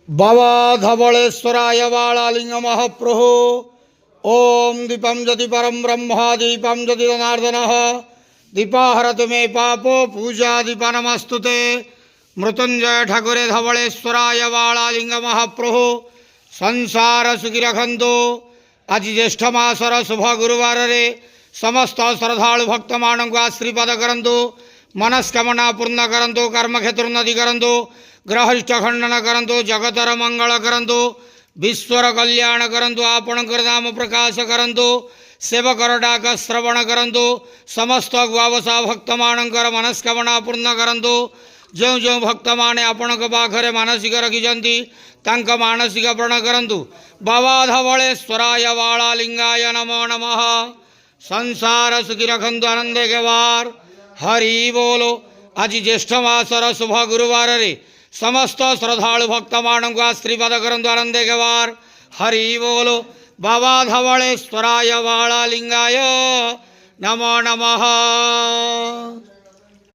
बाबा धवलेश्वराय बालालिंग महाप्रभु ओम दीपम जति परम ब्रह्म दीपम जति जनार्दन दीपाहरतु मे पापो पूजा दीपा नमस्तुते मृत्युंजय ठाकुरे धवलेश्वराय बालालिंग महाप्रभु संसार सुखी रखंतु। आज ज्येष्ठ मासर शुभ गुरुवार रे समस्त श्रद्धालु भक्त मान को आशीर्वाद करंतु, मनस्कामना पूर्ण करंतु, कर्मक्षेत्र उन्नति करंतु, ग्रहिष्ठ खंडन करंतु, जगतर मंगल करंतु, विश्वर कल्याण करंतु, आपणकर नाम प्रकाश करंतु, सेवकर डाक श्रवण करंतु, समस्त गुआवसा भक्त मानकर मनस्कामना पूर्ण करंतु। जो जो भक्त माने आपणक पाखरे मानसिक रखिजंती तांक मानसिक पूर्ण करंतु। बाबा धवलेश्वराय बालालिंगाय नमो नमः। संसार सुखी रखंतु आनंदे के वार हरि बोलो। आज ज्येष्ठ मासर शुभ गुरुवार रे समस्त श्रद्धालु भक्त मान को आशीर्वाद करंतु आनंदे के वार हरि बोलो। बाबा धवलेश्वराय बालालिंगाय नमो नमः।